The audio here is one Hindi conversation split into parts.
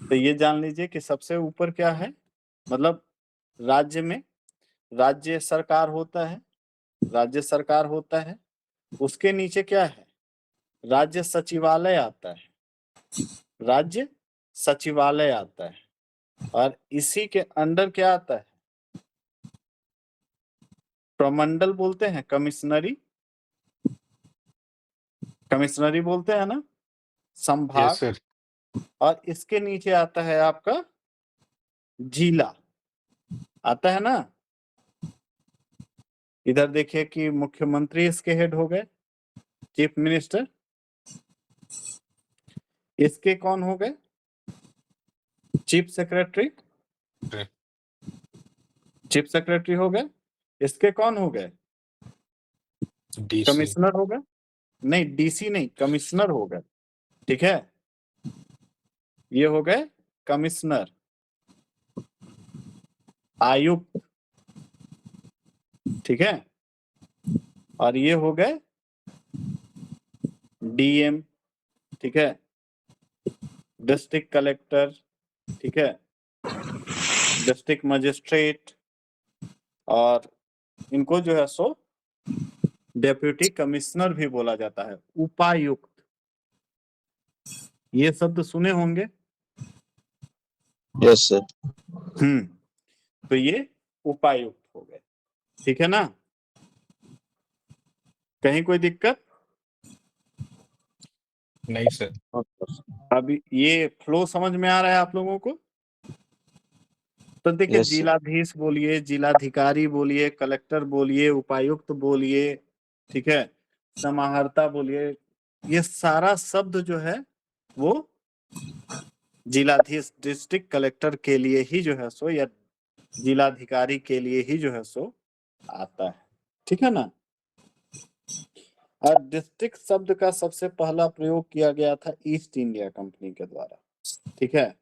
तो ये जान लीजिए कि सबसे ऊपर क्या है, मतलब राज्य में राज्य सरकार होता है, राज्य सरकार होता है। उसके नीचे क्या है, राज्य सचिवालय आता है, राज्य सचिवालय आता है। और इसी के अंडर क्या आता है, प्रमंडल बोलते हैं, कमिश्नरी, कमिश्नरी बोलते हैं ना, संभाग। Yes sir. और इसके नीचे आता है आपका जिला, आता है ना। इधर देखिए कि मुख्यमंत्री इसके हेड हो गए, चीफ मिनिस्टर। इसके कौन हो गए, चीफ सेक्रेटरी, चीफ सेक्रेटरी हो गए। इसके कौन हो गए, डीसी। कमिश्नर हो गए, नहीं डीसी नहीं, कमिश्नर हो गए। ठीक है, ये हो गए कमिश्नर, आयुक्त। ठीक है, और ये हो गए डीएम। ठीक है, डिस्ट्रिक्ट कलेक्टर। ठीक है, डिस्ट्रिक्ट मजिस्ट्रेट। और इनको जो है सो डेप्यूटी कमिश्नर भी बोला जाता है, उपायुक्त। ये शब्द सुने होंगे। Yes sir. तो ये उपायुक्त हो गए। ठीक है ना, कहीं कोई दिक्कत नहीं सर। अभी ये फ्लो समझ में आ रहा है आप लोगों को। तो देखिए, यस सर। जिलाधीश बोलिए, जिलाधिकारी बोलिए, कलेक्टर बोलिए, उपायुक्त बोलिए, ठीक है, समाहर्ता बोलिए, ये सारा शब्द जो है वो जिलाधीश, डिस्ट्रिक्ट कलेक्टर के लिए ही जो है सो, या जिलाधिकारी के लिए ही जो है सो आता है। ठीक है ना। और डिस्ट्रिक्ट शब्द का सबसे पहला प्रयोग किया गया था ईस्ट इंडिया कंपनी के द्वारा। ठीक है,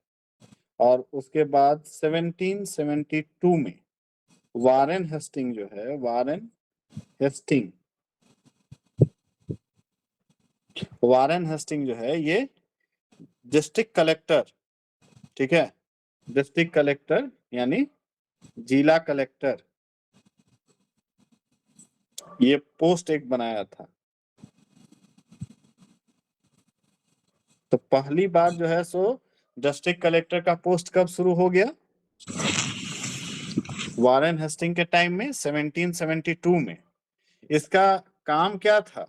और उसके बाद 1772 में वारेन हेस्टिंग जो है, वारेन हेस्टिंग, वारेन हेस्टिंग जो है ये डिस्ट्रिक्ट कलेक्टर, ठीक है, डिस्ट्रिक्ट कलेक्टर यानी जिला कलेक्टर, ये पोस्ट एक बनाया था। तो पहली बार जो है सो डिस्ट्रिक्ट कलेक्टर का पोस्ट कब शुरू हो गया, वारेन हेस्टिंग के टाइम में, 1772 में। इसका काम क्या था,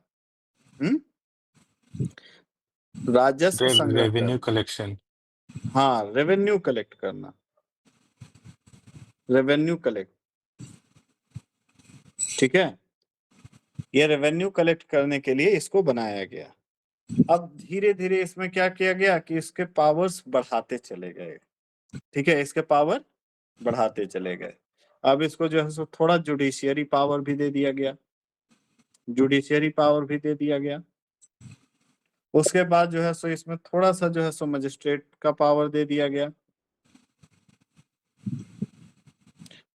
राजस्व संग्रह रेवेन्यू करना। कलेक्शन। हाँ, रेवेन्यू कलेक्ट करना, रेवेन्यू कलेक्ट। ठीक है, ये रेवेन्यू कलेक्ट करने के लिए इसको बनाया गया। अब धीरे धीरे इसमें क्या किया गया कि इसके पावर्स बढ़ाते चले गए। ठीक है, इसके पावर बढ़ाते चले गए। अब इसको जो है सो थोड़ा जुडिशियरी पावर भी दे दिया गया, जुडिशियरी पावर भी दे दिया गया। उसके बाद जो है सो इसमें थोड़ा सा जो है सो मजिस्ट्रेट का पावर दे दिया गया,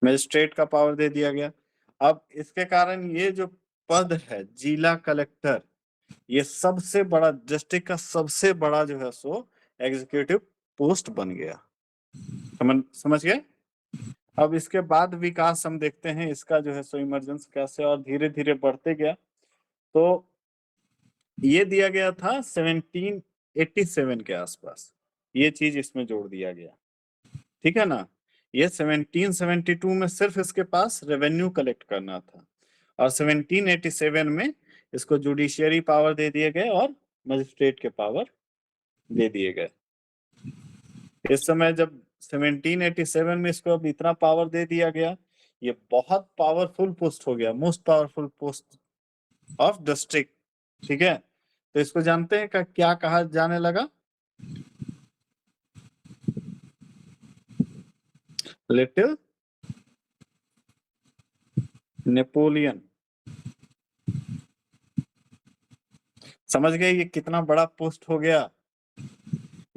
मजिस्ट्रेट का पावर दे दिया गया। अब इसके कारण ये जो पद है जिला कलेक्टर, ये सबसे बड़ा, डिस्ट्रिक्ट का सबसे बड़ा जो है सो एग्जीक्यूटिव पोस्ट बन गया। समझ गए। अब इसके बाद विकास हम देखते हैं इसका जो है सो इमरजेंस कैसे और धीरे धीरे बढ़ते गया। तो ये दिया गया था 1787 के आसपास, ये चीज इसमें जोड़ दिया गया। ठीक है ना, ये 1772 में सिर्फ इसके पास रेवेन्यू कलेक्ट करना था, और 1787 में इसको जुडिशियरी पावर दे दिए गए और मजिस्ट्रेट के पावर दे दिए गए। इस समय जब 1787 में इसको अब इतना पावर दे दिया गया, ये बहुत पावरफुल पोस्ट हो गया, most powerful post of district. ठीक है, तो इसको जानते हैं का क्या कहा जाने लगा, लिटिल नेपोलियन। समझ गए ये कितना बड़ा पोस्ट हो गया,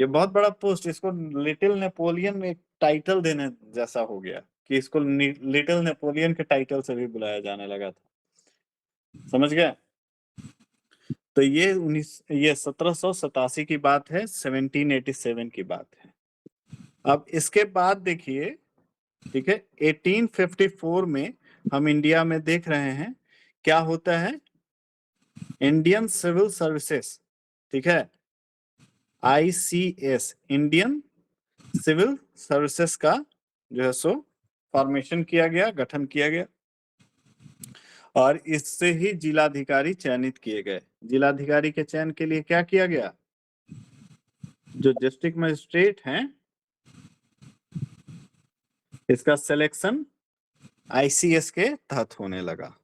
ये बहुत बड़ा पोस्ट। इसको लिटिल नेपोलियन एक टाइटल देने जैसा हो गया कि इसको लिटिल नेपोलियन के टाइटल से भी बुलाया जाने लगा था। समझ गए। तो ये 1787 की बात है, 1787 की बात है। अब इसके बाद देखिए, ठीक है, 1854 में हम इंडिया में देख रहे हैं क्या होता है, इंडियन सिविल सर्विसेज, ठीक है, ICS, इंडियन सिविल सर्विसेज का जो है सो फॉर्मेशन किया गया, गठन किया गया, और इससे ही जिलाधिकारी चयनित किए गए। जिलाधिकारी के चयन के लिए क्या किया गया, जो डिस्ट्रिक्ट मजिस्ट्रेट हैं इसका सिलेक्शन ICS के तहत होने लगा।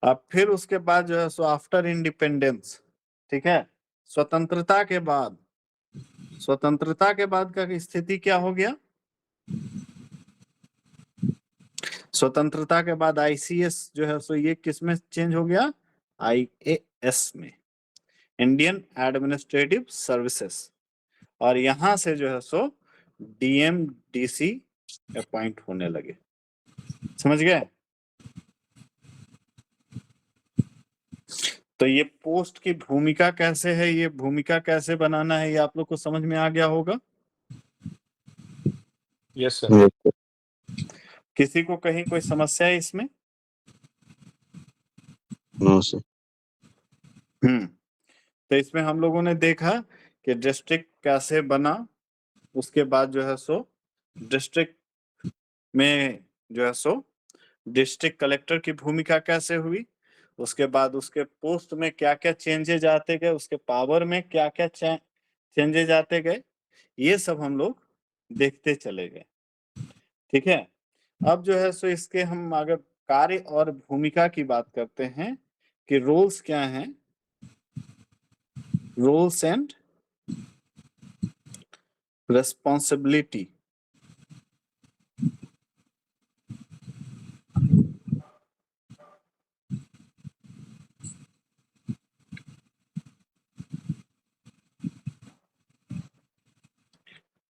अब फिर उसके बाद जो है सो आफ्टर इंडिपेंडेंस, ठीक है, स्वतंत्रता के बाद, स्वतंत्रता के बाद का स्थिति क्या हो गया, स्वतंत्रता के बाद ICS जो है सो ये किस में चेंज हो गया, IAS में, इंडियन एडमिनिस्ट्रेटिव सर्विसेज, और यहां से जो है सो DM DC अपॉइंट होने लगे। समझ गए? तो ये पोस्ट की भूमिका कैसे है, ये भूमिका कैसे बनाना है, ये आप लोग को समझ में आ गया होगा। Yes, sir. किसी को कहीं कोई समस्या है इसमें? No sir. तो इसमें हम लोगों ने देखा कि डिस्ट्रिक्ट कैसे बना, उसके बाद जो है सो डिस्ट्रिक्ट में जो है सो डिस्ट्रिक्ट कलेक्टर की भूमिका कैसे हुई, उसके बाद उसके पोस्ट में क्या क्या चेंजेज आते गए, उसके पावर में क्या क्या चेंजेज आते गए, ये सब हम लोग देखते चले गए। ठीक है, अब जो है सो इसके हम अगर कार्य और भूमिका की बात करते हैं कि रोल्स क्या हैं, रोल्स एंड responsibility।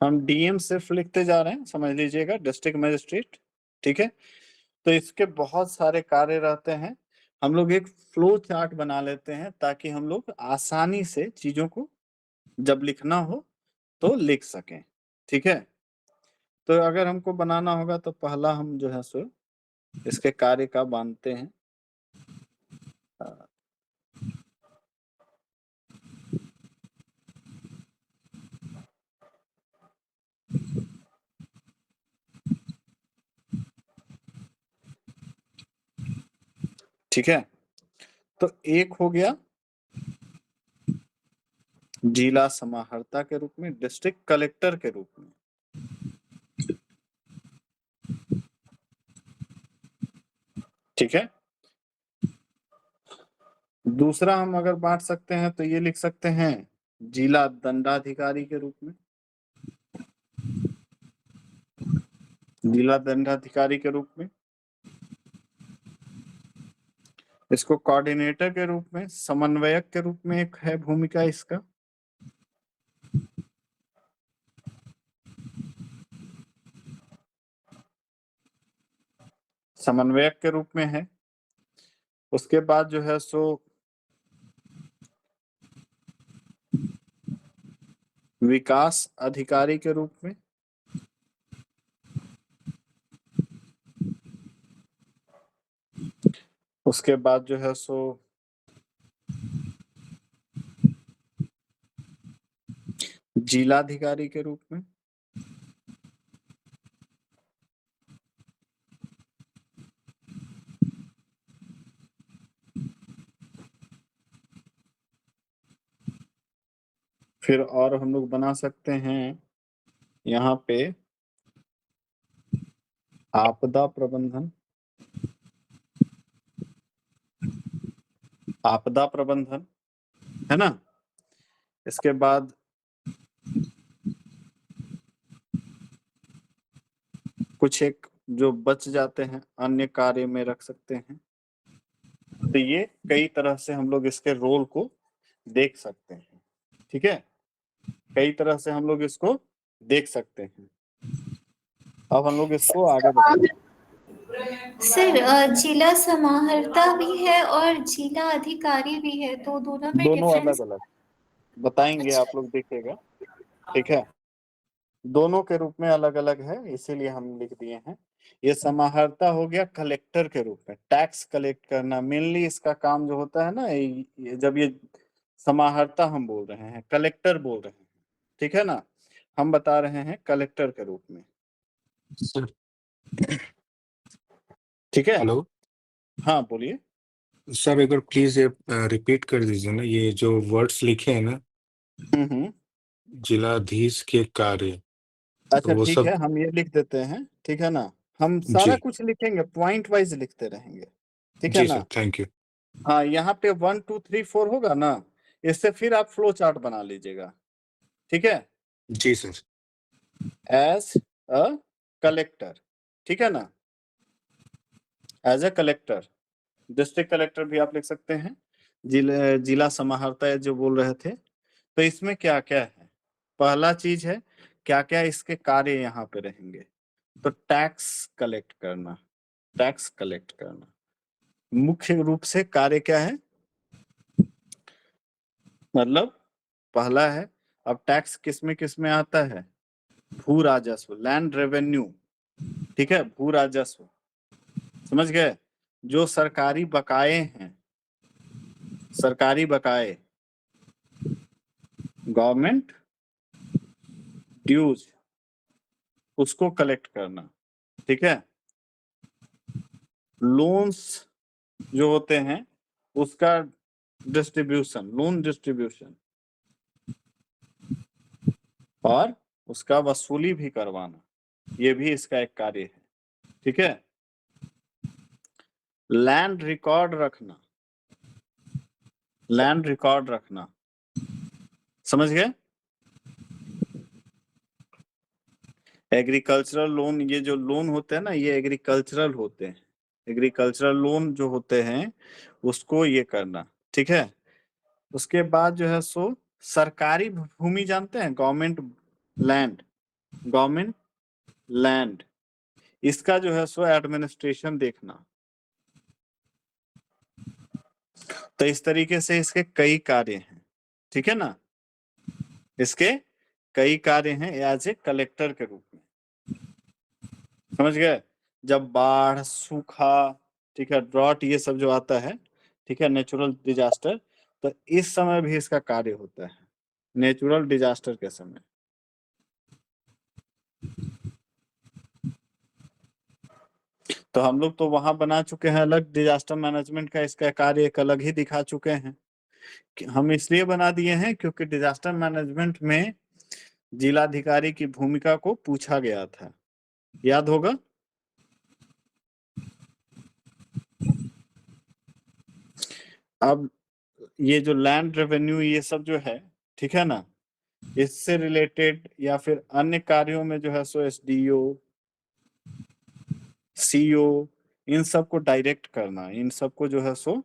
हम DM सिर्फ लिखते जा रहे हैं, समझ लीजिएगा, डिस्ट्रिक्ट मजिस्ट्रेट। ठीक है, तो इसके बहुत सारे कार्य रहते हैं। हम लोग एक फ्लो चार्ट बना लेते हैं ताकि हम लोग आसानी से चीजों को जब लिखना हो तो लिख सकें। ठीक है, तो अगर हमको बनाना होगा तो पहला हम जो है सो इसके कार्य का बांधते हैं। ठीक है, तो एक हो गया जिला समाहर्ता के रूप में, डिस्ट्रिक्ट कलेक्टर के रूप में। ठीक है, दूसरा हम अगर बांट सकते हैं तो ये लिख सकते हैं जिला दंडाधिकारी के रूप में, जिला दंडाधिकारी के रूप में। इसको कोऑर्डिनेटर के रूप में, समन्वयक के रूप में एक है भूमिका इसका। समन्वयक के रूप में है। उसके बाद जो है सो विकास अधिकारी के रूप में, उसके बाद जो है सो जिलाधिकारी के रूप में, फिर और हम लोग बना सकते हैं यहाँ पे आपदा प्रबंधन, आपदा प्रबंधन, है ना। इसके बाद कुछ एक जो बच जाते हैं अन्य कार्य में रख सकते हैं। तो ये कई तरह से हम लोग इसके रोल को देख सकते हैं। ठीक है, कई तरह से हम लोग इसको देख सकते हैं। अब हम लोग इसको आगे बढ़ाएंगे। सर जिला समाहर्ता भी है और जिला अधिकारी भी है, तो दोनों में दोनों डिफरेंस अलग अलग बताएंगे, अच्छा। आप लोग देखिएगा। ठीक है, दोनों के रूप में अलग अलग है, इसीलिए हम लिख दिए हैं। ये समाहर्ता हो गया कलेक्टर के रूप में, टैक्स कलेक्ट करना मेनली इसका काम जो होता है ना, जब ये समाहर्ता हम बोल रहे हैं, कलेक्टर बोल रहे हैं, ठीक है ना, हम बता रहे हैं कलेक्टर के रूप में, सर ठीक है। हेलो हाँ बोलिए। सर, एक बार प्लीज ये रिपीट कर दीजिए ना, ये जो वर्ड्स लिखे हैं ना, हम्म। जिलाधीश के कार्य, तो अच्छा वो ठीक सब। है, हम ये लिख देते हैं, ठीक है ना, हम सारा जी कुछ लिखेंगे, पॉइंट वाइज लिखते रहेंगे, ठीक है जी ना। Sir, thank you. हाँ, यहाँ पे 1 2 3 4 होगा ना, इससे फिर आप फ्लो चार्ट बना लीजिएगा, ठीक है। जी सर। एज अ कलेक्टर, ठीक है ना, as a collector, district collector भी आप लिख सकते हैं, जिला समाहर्ता जो बोल रहे थे। तो इसमें क्या क्या है, पहला चीज है क्या क्या इसके कार्य यहाँ पे रहेंगे, तो टैक्स कलेक्ट करना, टैक्स कलेक्ट करना मुख्य रूप से कार्य क्या है, मतलब पहला है, अब टैक्स किस में आता है, भू राजस्व, लैंड रेवेन्यू, ठीक है, भू राजस्व, समझ गए, जो सरकारी बकाये हैं, सरकारी बकाये, गवर्नमेंट ड्यूज, उसको कलेक्ट करना, ठीक है। लोन्स जो होते हैं उसका डिस्ट्रीब्यूशन, लोन डिस्ट्रीब्यूशन, और उसका वसूली भी करवाना, ये भी इसका एक कार्य है, ठीक है। लैंड रिकॉर्ड रखना, लैंड रिकॉर्ड रखना, समझ गए। एग्रीकल्चरल लोन, ये जो लोन होते हैं ना, ये एग्रीकल्चरल होते हैं, एग्रीकल्चरल लोन जो होते हैं उसको ये करना, ठीक है। उसके बाद जो है सो सरकारी भूमि जानते हैं, गवर्नमेंट लैंड, गवर्नमेंट लैंड, इसका जो है सो एडमिनिस्ट्रेशन देखना। तो इस तरीके से इसके कई कार्य हैं, ठीक है ना, इसके कई कार्य हैं एज ए कलेक्टर के रूप में, समझ गए। जब बाढ़, सूखा, ठीक है, ड्रॉट, ये सब जो आता है, ठीक है, नेचुरल डिजास्टर, तो इस समय भी इसका कार्य होता है, नेचुरल डिजास्टर के समय। तो हम लोग तो वहां बना चुके हैं अलग, डिजास्टर मैनेजमेंट का इसका कार्य एक अलग ही दिखा चुके हैं। हम इसलिए बना दिए हैं क्योंकि डिजास्टर मैनेजमेंट में जिलाधिकारी की भूमिका को पूछा गया था, याद होगा। अब ये जो लैंड रेवेन्यू ये सब जो है, ठीक है ना, इससे रिलेटेड या फिर अन्य कार्यों में जो है सो एसडीओ, सीओ, इन सबको डायरेक्ट करना, इन सबको जो है सो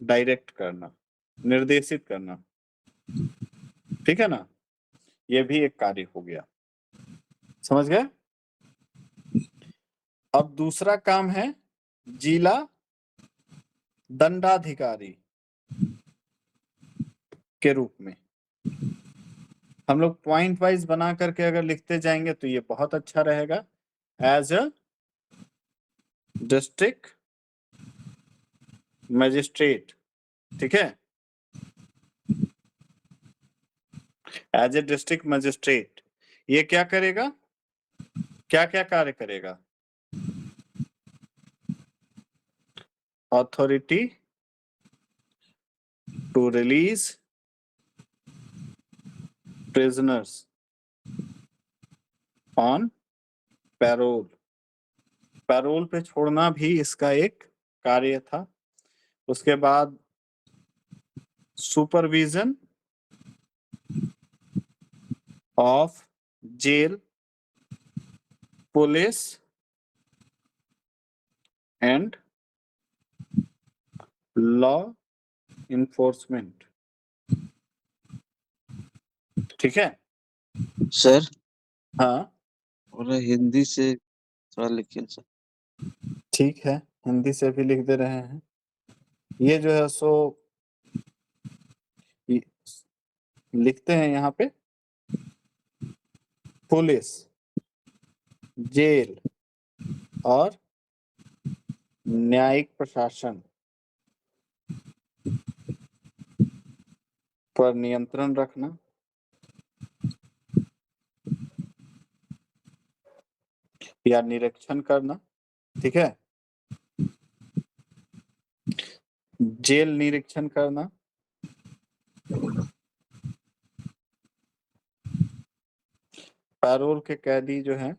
डायरेक्ट करना, निर्देशित करना, ठीक है ना, ये भी एक कार्य हो गया, समझ गए। अब दूसरा काम है जिला दंडाधिकारी के रूप में। हम लोग पॉइंट वाइज बना करके अगर लिखते जाएंगे तो ये बहुत अच्छा रहेगा। एज अ डिस्ट्रिक्ट मजिस्ट्रेट, ठीक है, एज ए डिस्ट्रिक्ट मजिस्ट्रेट ये क्या करेगा, क्या क्या कार्य करेगा, authority to release prisoners on parole, parole पे छोड़ना भी इसका एक कार्य था। उसके बाद supervision of jail, police and law enforcement, ठीक है। सर हाँ और हिंदी से थोड़ा लिखिए सर। ठीक है, हिंदी से भी लिख दे रहे हैं। ये जो है सो लिखते हैं यहाँ पे, पुलिस, जेल और न्यायिक प्रशासन पर नियंत्रण रखना, या निरीक्षण करना। ठीक है, जेल निरीक्षण करना, पैरोल के कैदी जो हैं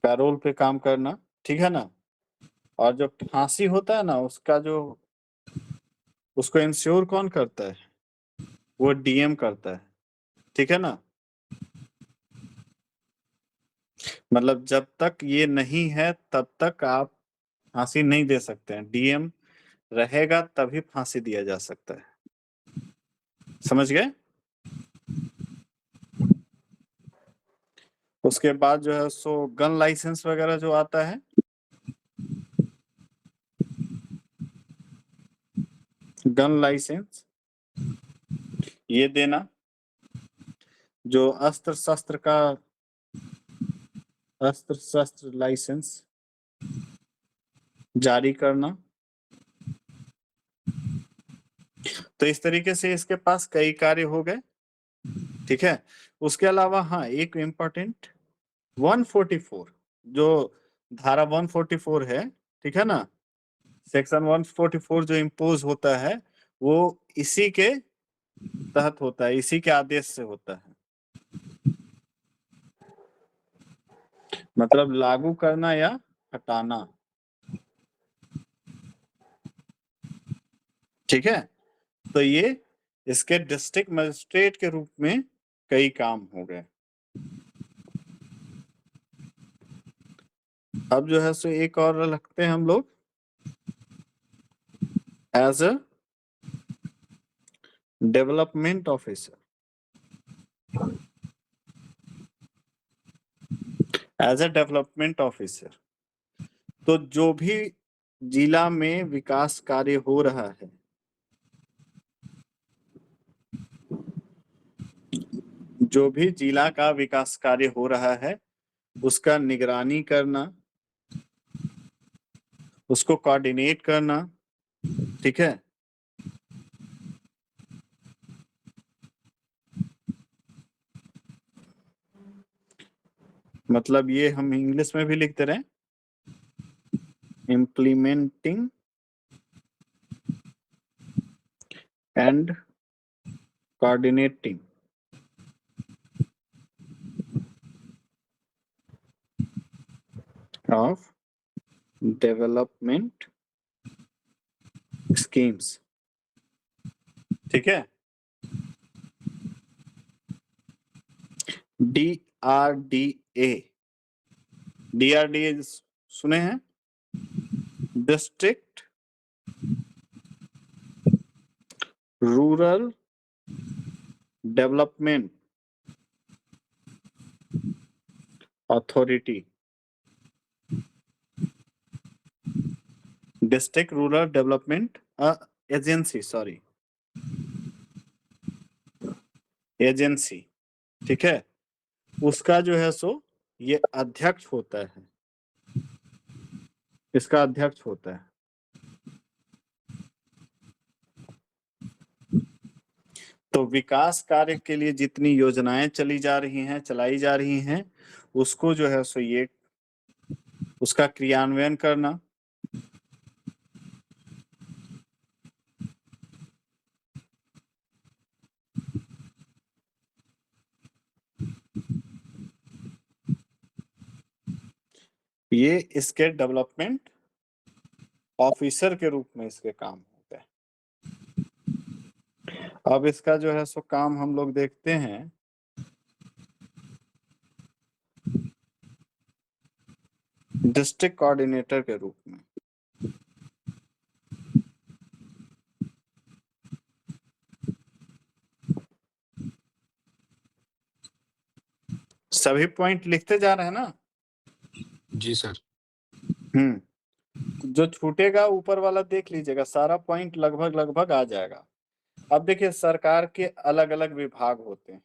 पैरोल पे काम करना। ठीक है ना, और जो फांसी होता है ना उसका जो उसको इंश्योर कौन करता है, वो डीएम करता है। ठीक है ना, मतलब जब तक ये नहीं है तब तक आप फांसी नहीं दे सकते हैं, डीएम रहेगा तभी फांसी दिया जा सकता है। समझ गए? उसके बाद जो है सो गन लाइसेंस वगैरह जो आता है, गन लाइसेंस ये देना, जो अस्त्र शस्त्र लाइसेंस जारी करना। तो इस तरीके से इसके पास कई कार्य हो गए। ठीक है, उसके अलावा हाँ एक इम्पोर्टेंट 144 जो धारा 144 है, ठीक है ना, सेक्शन 144 जो इम्पोज होता है वो इसी के तहत होता है, इसी के आदेश से होता है। मतलब लागू करना या हटाना। ठीक है, तो ये इसके डिस्ट्रिक्ट मजिस्ट्रेट के रूप में कई काम हो गए। अब जो है सो एक और रखते हैं हम लोग as a development officer. As a development officer, तो जो भी जिला में विकास कार्य हो रहा है, जो भी जिला का विकास कार्य हो रहा है उसका निगरानी करना, उसको कोऑर्डिनेट करना। ठीक है, मतलब ये हम इंग्लिश में भी लिखते रहे, implementing and coordinating of development schemes. ठीक है, DRDA, DRDA सुने हैं, district rural development authority, district rural development agency, sorry agency. ठीक है, उसका जो है सो ये अध्यक्ष होता है, इसका अध्यक्ष होता है। तो विकास कार्य के लिए जितनी योजनाएं चलाई जा रही हैं उसको जो है सो ये उसका क्रियान्वयन करना, ये इसके डेवलपमेंट ऑफिसर के रूप में इसके काम होते हैं। अब इसका जो है सो काम हम लोग देखते हैं, डिस्ट्रिक्ट कोऑर्डिनेटर के रूप में। सभी पॉइंट लिखते जा रहे हैं ना? जी सर। जो छूटेगा ऊपर वाला देख लीजिएगा, सारा पॉइंट लगभग लगभग आ जाएगा। अब देखिए सरकार के अलग अलग विभाग होते हैं,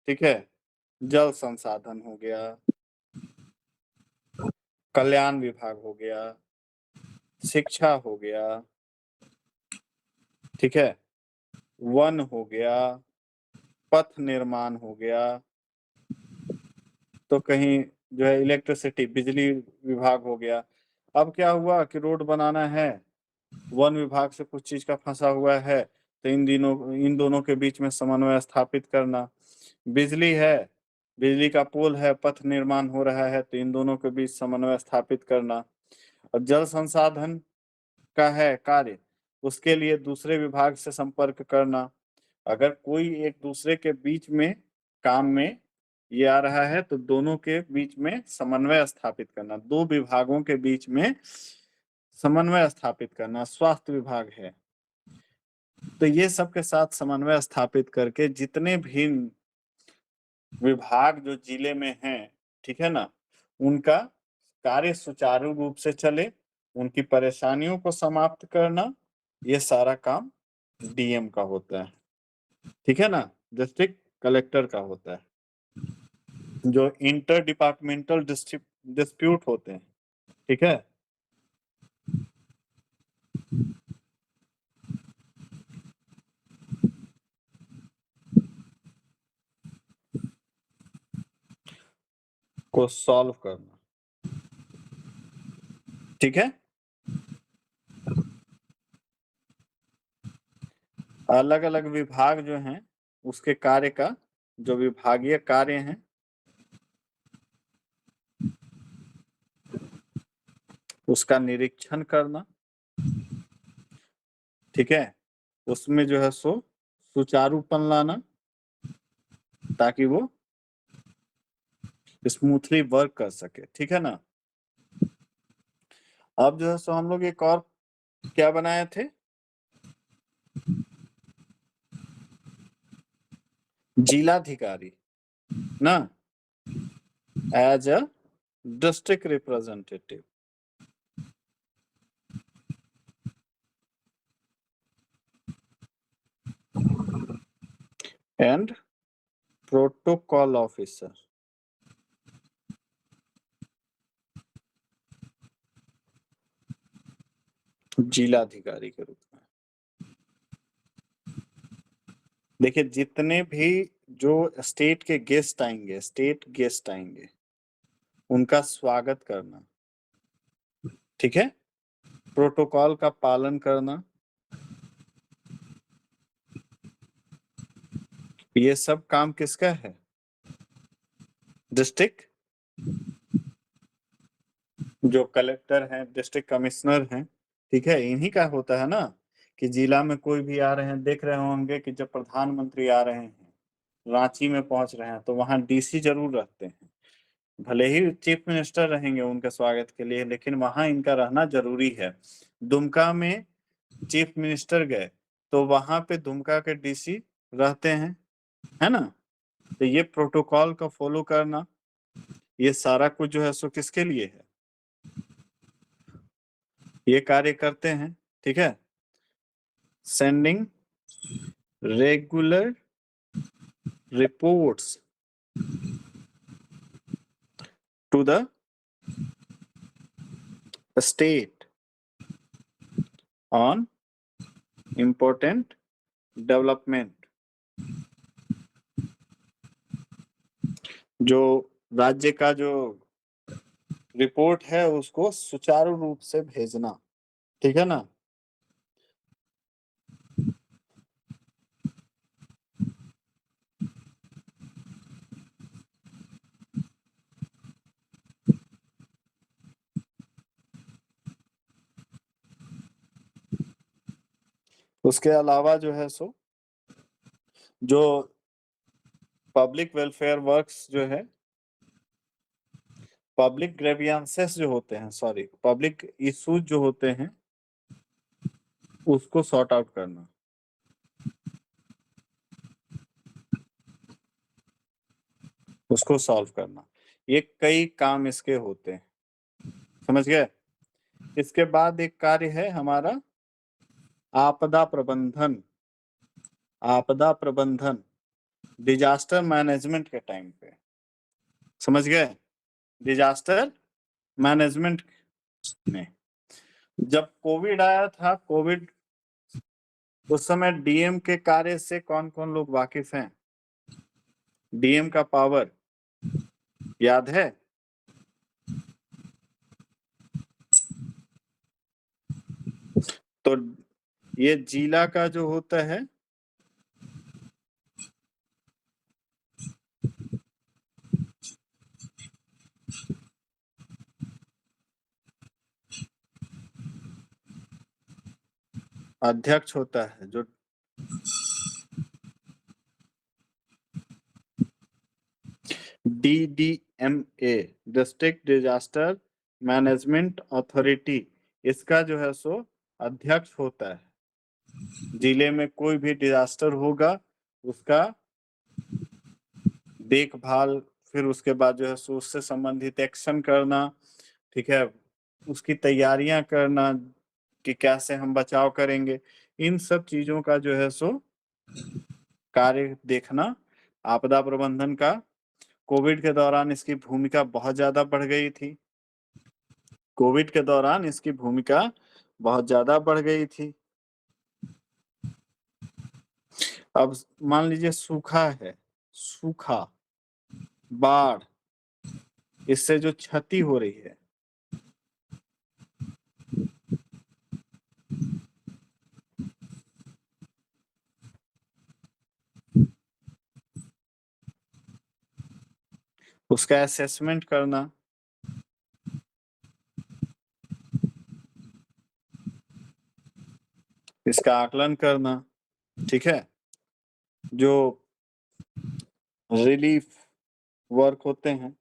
ठीक है, जल संसाधन हो गया, कल्याण विभाग हो गया, शिक्षा हो गया, ठीक है, वन हो गया, पथ निर्माण हो गया, तो कहीं जो है इलेक्ट्रिसिटी बिजली विभाग हो गया। अब क्या हुआ कि रोड बनाना है, वन विभाग से कुछ चीज का फंसा हुआ है, तो इन दोनों के बीच में समन्वय स्थापित करना। बिजली है, बिजली का पोल है, पथ निर्माण हो रहा है, तो इन दोनों के बीच समन्वय स्थापित करना। और जल संसाधन का है कार्य, उसके लिए दूसरे विभाग से संपर्क करना। अगर कोई एक दूसरे के बीच में काम में ये आ रहा है तो दोनों के बीच में समन्वय स्थापित करना, दो विभागों के बीच में समन्वय स्थापित करना। स्वास्थ्य विभाग है, तो ये सब के साथ समन्वय स्थापित करके जितने भी विभाग जो जिले में हैं, ठीक है ना, उनका कार्य सुचारू रूप से चले, उनकी परेशानियों को समाप्त करना, ये सारा काम डीएम का होता है, ठीक है ना, डिस्ट्रिक्ट कलेक्टर का होता है। जो इंटर डिपार्टमेंटल डिस्प्यूट होते हैं, ठीक है, को सॉल्व करना, ठीक है। अलग अलग विभाग जो हैं उसके कार्य का, जो विभागीय कार्य हैं, उसका निरीक्षण करना, ठीक है, उसमें जो है सो सुचारूपन लाना ताकि वो स्मूथली वर्क कर सके, ठीक है ना। अब जो है सो हम लोग एक और क्या बनाए थे, जिलाधिकारी ना, as a district representative. And protocol officer, जिलाधिकारी के रूप में। देखिए जितने भी जो स्टेट गेस्ट आएंगे उनका स्वागत करना, ठीक है, प्रोटोकॉल का पालन करना, ये सब काम किसका है, डिस्ट्रिक्ट जो कलेक्टर हैं, डिस्ट्रिक्ट कमिश्नर हैं, ठीक है, इन्हीं का होता है ना। कि जिला में कोई भी आ रहे हैं, देख रहे होंगे कि जब प्रधानमंत्री आ रहे हैं, रांची में पहुंच रहे हैं, तो वहां डीसी जरूर रहते हैं। भले ही चीफ मिनिस्टर रहेंगे उनके स्वागत के लिए, लेकिन वहां इनका रहना जरूरी है। दुमका में चीफ मिनिस्टर गए तो वहां पे दुमका के डीसी रहते हैं, है ना। तो ये प्रोटोकॉल का फॉलो करना, ये सारा कुछ जो है सो किसके लिए है, ये कार्य करते हैं, ठीक है। Sending regular reports to the state on important development. जो राज्य का जो रिपोर्ट है उसको सुचारू रूप से भेजना, ठीक है ना। उसके अलावा जो है सो जो पब्लिक वेलफेयर वर्क्स जो है, पब्लिक ग्रेवियंसेस जो होते हैं, सॉरी पब्लिक इश्यूज जो होते हैं, उसको सॉर्ट आउट करना, उसको सॉल्व करना, ये कई काम इसके होते हैं, समझ गए। इसके बाद एक कार्य है हमारा आपदा प्रबंधन। आपदा प्रबंधन डिजास्टर मैनेजमेंट के टाइम पे, समझ गए? डिजास्टर मैनेजमेंट में जब कोविड आया था, कोविड उस समय डीएम के कार्य से कौन कौन लोग वाकिफ हैं? डीएम का पावर याद है? तो ये जिला का जो होता है अध्यक्ष होता है, जो DDMA district disaster management authority, इसका जो है सो अध्यक्ष होता है। जिले में कोई भी डिजास्टर होगा उसका देखभाल, फिर उसके बाद जो है सो उससे संबंधित एक्शन करना, ठीक है, उसकी तैयारियां करना कि कैसे हम बचाव करेंगे, इन सब चीजों का जो है सो कार्य देखना आपदा प्रबंधन का। कोविड के दौरान इसकी भूमिका बहुत ज्यादा बढ़ गई थी। कोविड के दौरान इसकी भूमिका बहुत ज्यादा बढ़ गई थी। अब मान लीजिए सूखा है, सूखा, बाढ़, इससे जो क्षति हो रही है, उसका असेसमेंट करना, इसका आकलन करना, ठीक है, जो रिलीफ वर्क होते हैं,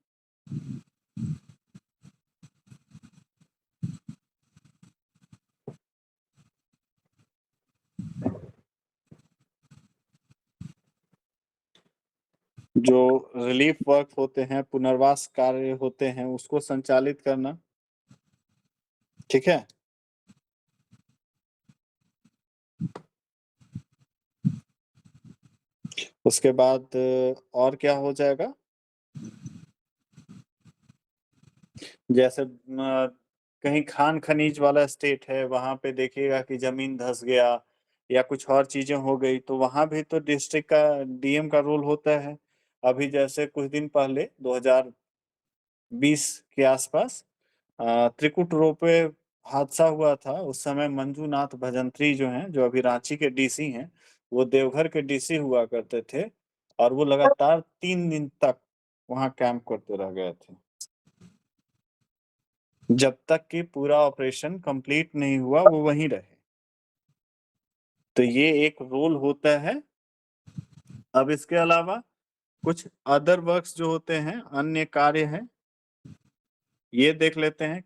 जो रिलीफ वर्क होते हैं, पुनर्वास कार्य होते हैं, उसको संचालित करना, ठीक है। उसके बाद और क्या हो जाएगा, जैसे कहीं खान खनीज वाला स्टेट है, वहां पे देखिएगा कि जमीन धंस गया या कुछ और चीजें हो गई, तो वहां भी तो डिस्ट्रिक्ट का डीएम का रोल होता है। अभी जैसे कुछ दिन पहले 2020 के आसपास त्रिकुट रोपवे हादसा हुआ था। उस समय मंजूनाथ भजंत्री जो हैं, जो अभी रांची के डीसी हैं, वो देवघर के डीसी हुआ करते थे और वो लगातार 3 दिन तक वहां कैंप करते रह गए थे, जब तक कि पूरा ऑपरेशन कंप्लीट नहीं हुआ वो वहीं रहे। तो ये एक रोल होता है। अब इसके अलावा कुछ अदर वर्क्स जो होते हैं, अन्य कार्य हैं, ये देख लेते हैं।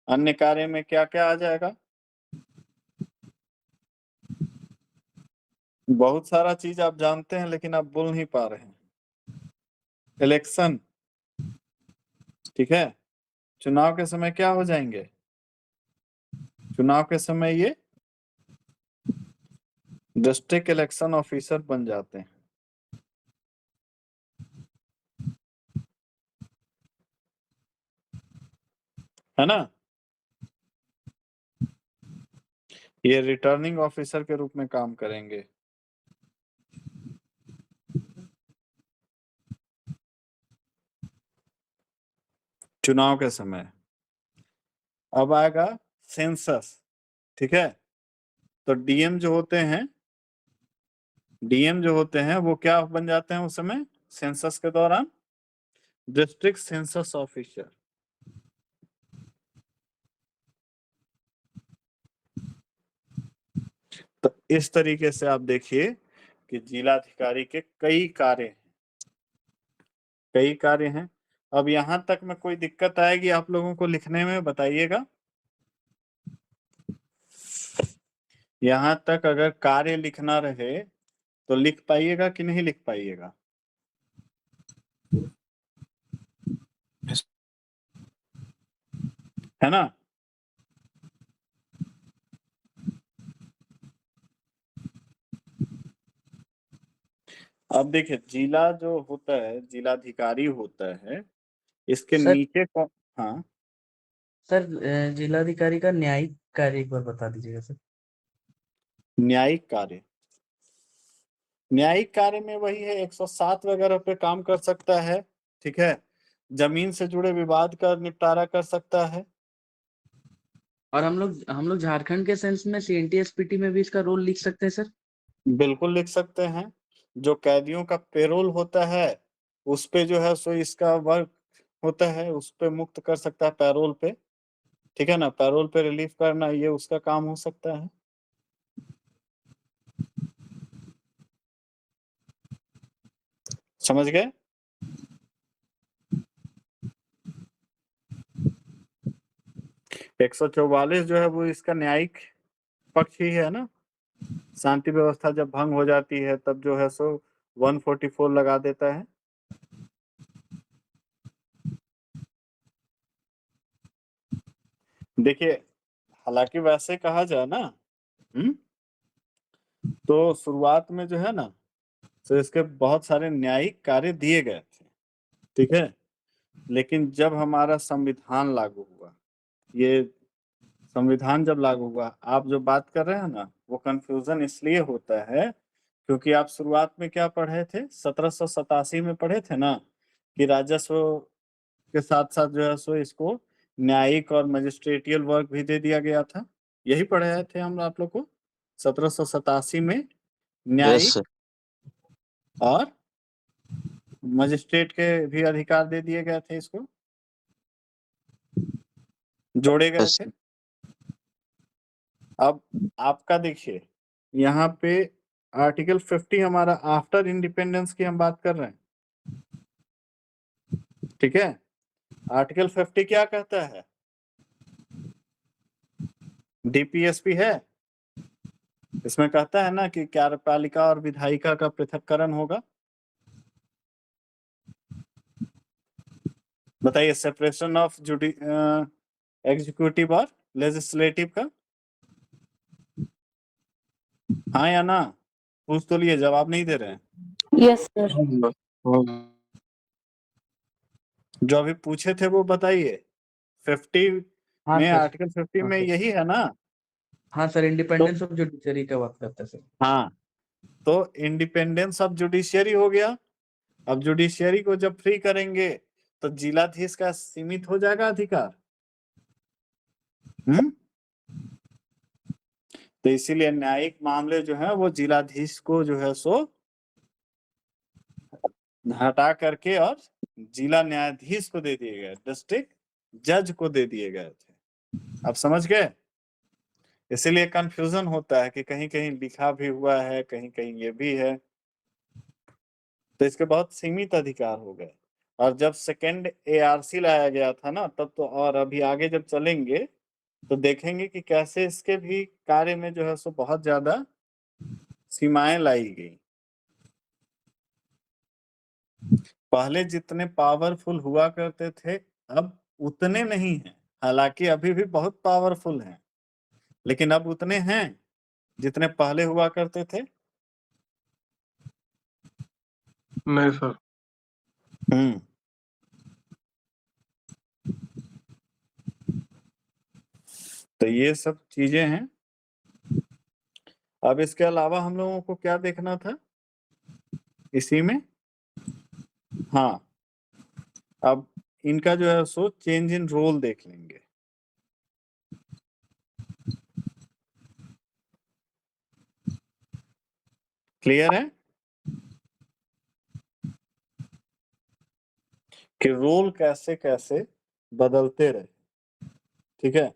अन्य कार्य में क्या क्या आ जाएगा, बहुत सारा चीज आप जानते हैं लेकिन आप बोल नहीं पा रहे हैं। इलेक्शन, ठीक है, चुनाव के समय क्या हो जाएंगे, चुनाव के समय ये डिस्ट्रिक्ट इलेक्शन ऑफिसर बन जाते हैं, है ना। ये रिटर्निंग ऑफिसर के रूप में काम करेंगे। चुनाव के समय। अब आएगा सेंसस, ठीक है। तो डीएम जो होते हैं, डीएम जो होते हैं वो क्या बन जाते हैं उस समय सेंसस के दौरान, डिस्ट्रिक्ट सेंसस ऑफिसर। तो इस तरीके से आप देखिए कि जिलाधिकारी के कई कार्य हैं, कई कार्य हैं। अब यहां तक में कोई दिक्कत आएगी आप लोगों को लिखने में, बताइएगा। यहां तक अगर कार्य लिखना रहे तो लिख पाइएगा कि नहीं लिख पाइएगा, है ना। अब देखिए जिला जो होता है, जिलाधिकारी होता है, इसके सर नीचे कौन? हाँ, सर जिलाधिकारी का न्यायिक कार्य एक बार बता दीजिएगा सर। न्यायिक कार्य। न्यायिक कार्य में वही है, 107 वगैरह पे काम कर सकता है, ठीक है। जमीन से जुड़े विवाद का निपटारा कर सकता है। और हम लोग झारखंड के सेंस में सीएनटी एसपीटी में भी इसका रोल लिख सकते हैं सर। बिल्कुल लिख सकते हैं। जो कैदियों का पेरोल होता है उस पे जो है सो इसका वर्क होता है, उस पे मुक्त कर सकता है पैरोल पे, ठीक है ना। पैरोल पे रिलीफ करना ये उसका काम हो सकता है। समझ गए? एक 144 जो है वो इसका न्यायिक पक्ष ही है ना। शांति व्यवस्था जब भंग हो जाती है तब जो है सो 144 लगा देता है। देखिए हालांकि वैसे कहा जाए ना, तो शुरुआत में जो है ना, तो इसके बहुत सारे न्यायिक कार्य दिए गए थे, ठीक है। लेकिन जब हमारा संविधान लागू हुआ, ये संविधान जब लागू हुआ, आप जो बात कर रहे हैं ना, वो कंफ्यूजन इसलिए होता है क्योंकि आप शुरुआत में क्या पढ़े थे, 1787 में पढ़े थे ना कि राजस्व के साथ साथ जो है सो इसको न्यायिक और मजिस्ट्रेटियल वर्क भी दे दिया गया था। यही पढ़े थे हम आप लोग को 1787 में। यस न्यायिक सर। और मजिस्ट्रेट के भी अधिकार दे दिए गए थे, इसको जोड़े गए यस थे। अब आपका देखिए यहाँ पे आर्टिकल 50 हमारा आफ्टर इंडिपेंडेंस की हम बात कर रहे हैं, ठीक है। आर्टिकल 50 क्या कहता है? डीपीएसपी है, इसमें कहता है ना कि कार्यपालिका और विधायिका का पृथक्करण होगा। बताइए, सेपरेशन ऑफ एग्जीक्यूटिव और लेजिस्लेटिव का, हाँ या ना? पूछ तो लिए, जवाब नहीं दे रहे हैं। Yes sir. जो अभी पूछे थे वो बताइए। 50 हाँ में, सर। आर्टिकल 50 हाँ में सर। यही है ना। हाँ सर, तो इंडिपेंडेंस ऑफ जुडिशरी का बात करता है सर। हाँ, तो इंडिपेंडेंस ऑफ जुडिशियरी हो गया। अब जुडिशियरी को जब फ्री करेंगे तो जिलाधीश का सीमित हो जाएगा अधिकार। तो इसीलिए न्यायिक मामले जो है वो जिलाधीश को जो है सो हटा करके और जिला न्यायाधीश को दे दिए गए, डिस्ट्रिक्ट जज को दे दिए गए थे। आप समझ गए? इसीलिए कंफ्यूजन होता है कि कहीं कहीं लिखा भी हुआ है, कहीं कहीं ये भी है। तो इसके बहुत सीमित अधिकार हो गए। और जब सेकेंड एआरसी लाया गया था ना तब तो, और अभी आगे जब चलेंगे तो देखेंगे कि कैसे इसके भी कार्य में जो है सो बहुत ज्यादा सीमाएं लाई गई। पहले जितने पावरफुल हुआ करते थे अब उतने नहीं हैं। हालांकि अभी भी बहुत पावरफुल हैं, लेकिन अब उतने हैं जितने पहले हुआ करते थे नहीं सर। तो ये सब चीजें हैं। अब इसके अलावा हम लोगों को क्या देखना था इसी में? हाँ, अब इनका जो है सो चेंज इन रोल देख लेंगे। क्लियर है कि रोल कैसे कैसे बदलते रहे, ठीक है।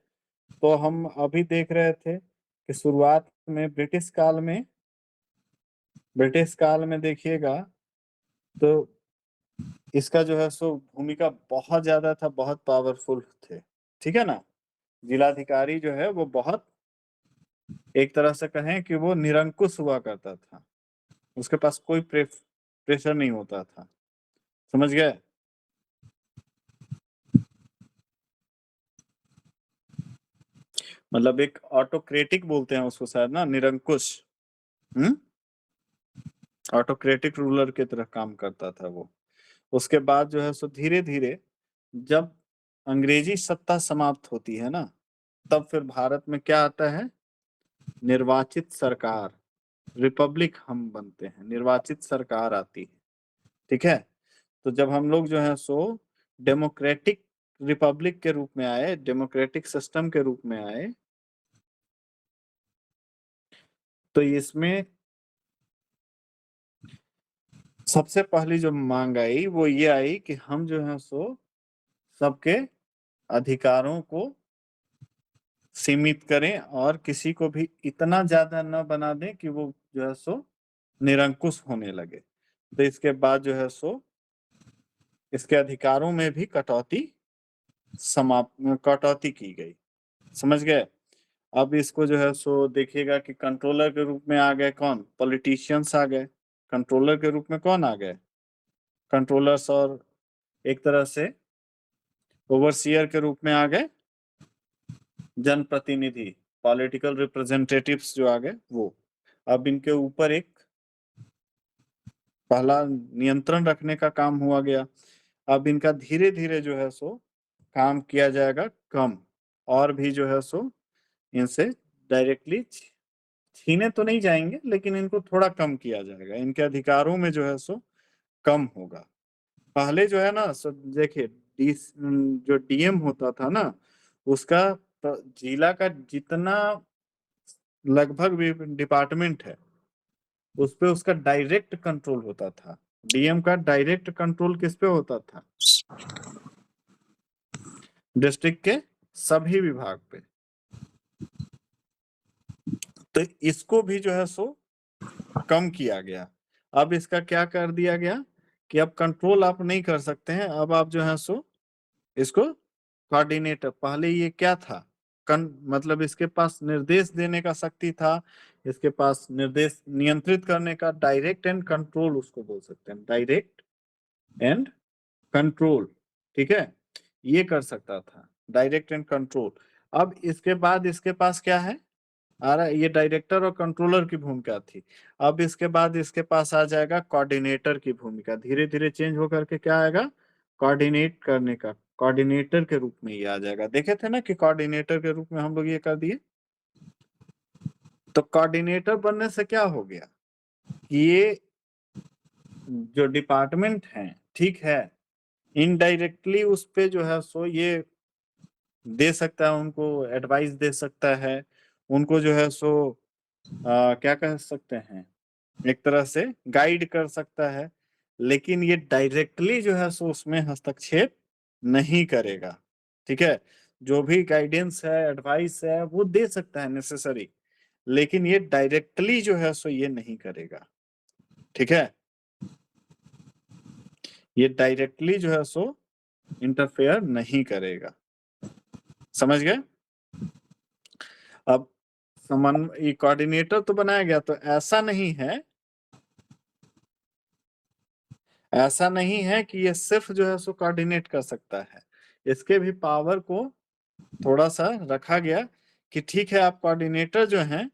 तो हम अभी देख रहे थे कि शुरुआत में ब्रिटिश काल में देखिएगा तो इसका जो है सो भूमिका बहुत ज्यादा था, बहुत पावरफुल थे, ठीक है ना। जिलाधिकारी जो है वो बहुत, एक तरह से कहें कि वो निरंकुश हुआ करता था, उसके पास कोई प्रेशर नहीं होता था। समझ गए? मतलब एक ऑटोक्रेटिक बोलते हैं उसको शायद ना, निरंकुश। ऑटोक्रेटिक रूलर की तरह काम करता था वो। उसके बाद जो है सो धीरे धीरे जब अंग्रेजी सत्ता समाप्त होती है ना, तब फिर भारत में क्या आता है, निर्वाचित सरकार, रिपब्लिक हम बनते हैं, निर्वाचित सरकार आती है। ठीक है, तो जब हम लोग जो है सो डेमोक्रेटिक रिपब्लिक के रूप में आए, डेमोक्रेटिक सिस्टम के रूप में आए, तो इसमें सबसे पहली जो मांग आई वो ये आई कि हम जो है सो सबके अधिकारों को सीमित करें और किसी को भी इतना ज्यादा न बना दें कि वो जो है सो निरंकुश होने लगे। तो इसके बाद जो है सो इसके अधिकारों में भी कटौती की गई। समझ गए? अब इसको जो है सो देखिएगा कि कंट्रोलर के रूप में आ गए कौन, पॉलिटिशियंस आ गए। कंट्रोलर के रूप में कौन आ गए, कंट्रोलर्स, और एक तरह से ओवरसियर के रूप में आ गए जनप्रतिनिधि, पॉलिटिकल रिप्रेजेंटेटिव्स जो आ गए वो। अब इनके ऊपर एक पहला नियंत्रण रखने का काम हुआ गया। अब इनका धीरे धीरे जो है सो काम किया जाएगा कम, और भी जो है सो इनसे डायरेक्टली छीने तो नहीं जाएंगे, लेकिन इनको थोड़ा कम किया जाएगा, इनके अधिकारों में जो है सो कम होगा। पहले जो है ना सो देखिए, जो डीएम होता था ना, उसका जिला का जितना लगभग भी डिपार्टमेंट है उस पे उसका डायरेक्ट कंट्रोल होता था। डीएम का डायरेक्ट कंट्रोल किस पे होता था, डिस्ट्रिक्ट के सभी विभाग पे। तो इसको भी जो है सो कम किया गया। अब इसका क्या कर दिया गया कि अब कंट्रोल आप नहीं कर सकते हैं, अब आप जो है सो इसको कोऑर्डिनेटर, पहले ये क्या था, मतलब इसके पास निर्देश देने का शक्ति था, इसके पास निर्देश नियंत्रित करने का, डायरेक्ट एंड कंट्रोल उसको बोल सकते हैं, डायरेक्ट एंड कंट्रोल। ठीक है, ये कर सकता था, डायरेक्ट एंड कंट्रोल। अब इसके बाद इसके पास क्या है आ रहा है, ये डायरेक्टर और कंट्रोलर की भूमिका थी। अब इसके बाद इसके पास आ जाएगा कोऑर्डिनेटर की भूमिका, धीरे धीरे चेंज होकर के क्या आएगा, कोऑर्डिनेट करने का, कोऑर्डिनेटर के रूप में ये आ जाएगा। देखे थे ना कि कोऑर्डिनेटर के रूप में हम लोग ये कर दिए। तो कोऑर्डिनेटर बनने से क्या हो गया, ये जो डिपार्टमेंट है, ठीक है, इनडायरेक्टली उस पे जो है सो ये दे सकता है, उनको एडवाइस दे सकता है, उनको जो है सो क्या कह सकते हैं, एक तरह से गाइड कर सकता है, लेकिन ये डायरेक्टली जो है सो उसमें हस्तक्षेप नहीं करेगा। ठीक है, जो भी गाइडेंस है, एडवाइस है, वो दे सकता है नेसेसरी, लेकिन ये डायरेक्टली जो है सो ये नहीं करेगा। ठीक है, ये डायरेक्टली जो है सो इंटरफेयर नहीं करेगा। समझ गए? अब समन्वय कोऑर्डिनेटर तो बनाया गया, तो ऐसा नहीं है कि ये सिर्फ जो है सो कोऑर्डिनेट कर सकता है, इसके भी पावर को थोड़ा सा रखा गया कि ठीक है आप कोऑर्डिनेटर जो हैं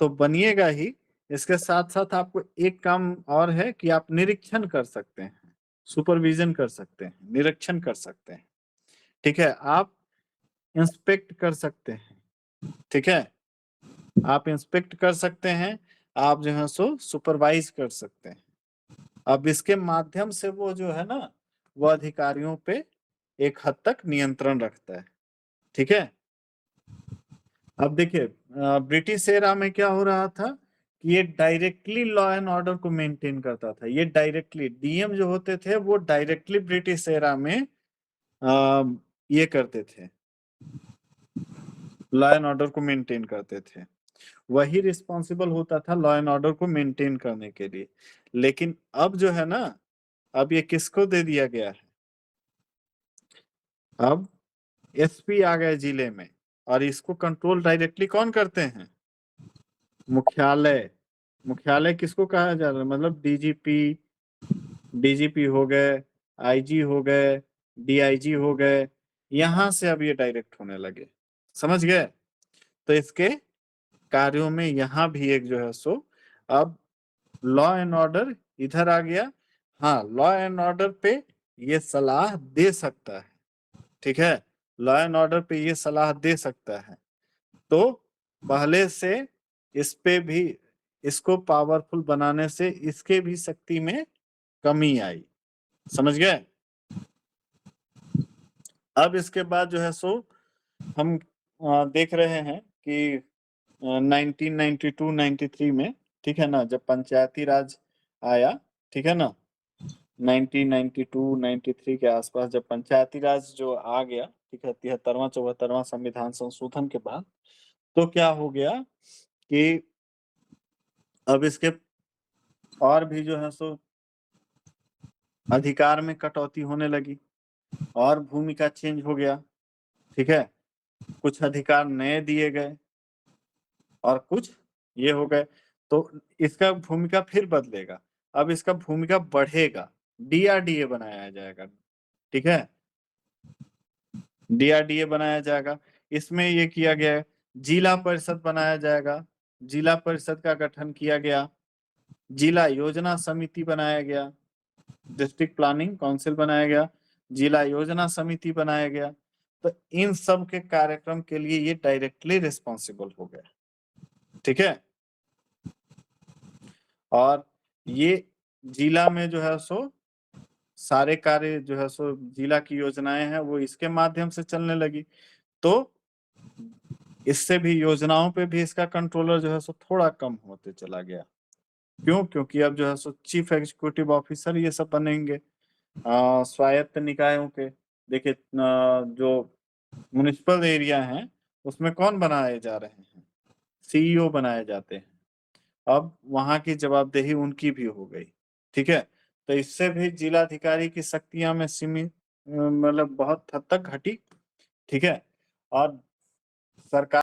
तो बनिएगा ही, इसके साथ साथ आपको एक काम और है कि आप निरीक्षण कर सकते हैं, सुपरविजन कर सकते हैं, निरीक्षण कर सकते हैं। ठीक है, आप इंस्पेक्ट कर सकते हैं। ठीक है, आप इंस्पेक्ट कर सकते हैं, आप जो है सो सुपरवाइज कर सकते हैं। अब इसके माध्यम से वो जो है ना, वो अधिकारियों पे एक हद तक नियंत्रण रखता है। ठीक है, अब देखिए ब्रिटिश एरा में क्या हो रहा था कि ये डायरेक्टली लॉ एंड ऑर्डर को मेंटेन करता था। ये डायरेक्टली डीएम जो होते थे वो डायरेक्टली ब्रिटिश एरा में ये करते थे, लॉ एंड ऑर्डर को मेंटेन करते थे, वही रिस्पॉन्सिबल होता था लॉ एंड ऑर्डर को मेंटेन करने के लिए। लेकिन अब जो है ना, अब ये किसको दे दिया गया है, अब एसपी आ गए जिले में, और इसको कंट्रोल डायरेक्टली कौन करते हैं, मुख्यालय। मुख्यालय किसको कहा जा रहा है, मतलब डीजीपी हो गए, आईजी हो गए, डीआईजी हो गए, यहां से अब ये डायरेक्ट होने लगे। समझ गए? तो इसके कार्यों में यहाँ भी एक जो है सो अब लॉ एंड ऑर्डर इधर आ गया। हाँ, लॉ एंड ऑर्डर पे ये सलाह दे सकता है, ठीक है, लॉ एंड ऑर्डर पे ये सलाह दे सकता है। तो पहले से इस पे भी, इसको पावरफुल बनाने से इसके भी शक्ति में कमी आई, समझ गए। अब इसके बाद जो है सो हम देख रहे हैं कि 1992-93 में, ठीक है ना, जब पंचायती राज आया, ठीक है ना, 1992-93 के आसपास जब पंचायती राज जो आ गया, ठीक है, 73वां 74वां संविधान संशोधन के बाद, तो क्या हो गया कि अब इसके और भी जो है सो अधिकार में कटौती होने लगी और भूमिका चेंज हो गया, ठीक है, कुछ अधिकार नए दिए गए और कुछ ये हो गए, तो इसका भूमिका फिर बदलेगा। अब इसका भूमिका बढ़ेगा, डीआरडीए बनाया जाएगा, ठीक है, डीआरडीए बनाया जाएगा। इसमें ये किया गया है, जिला परिषद बनाया जाएगा, जिला परिषद का गठन किया गया, जिला योजना समिति बनाया गया, डिस्ट्रिक्ट प्लानिंग काउंसिल बनाया गया, जिला योजना समिति बनाया गया। तो इन सब के कार्यक्रम के लिए ये डायरेक्टली रिस्पॉन्सिबल हो गया, ठीक है। और ये जिला में जो है सो सारे कार्य जो है सो जिला की योजनाएं हैं वो इसके माध्यम से चलने लगी। तो इससे भी योजनाओं पे भी इसका कंट्रोलर जो है सो थोड़ा कम होते चला गया। क्यों? क्योंकि अब जो है सो चीफ एग्जीक्यूटिव ऑफिसर ये सब बनेंगे स्वायत्त निकायों के। देखिए जो म्युनिसिपल एरिया हैं उसमें कौन बनाए जा रहे हैं? सीईओ बनाए जाते हैं। अब वहां की जवाबदेही उनकी भी हो गई, ठीक है। तो इससे भी जिलाधिकारी की शक्तियां में सीमित मतलब बहुत हद तक घटी, ठीक है। और सरकार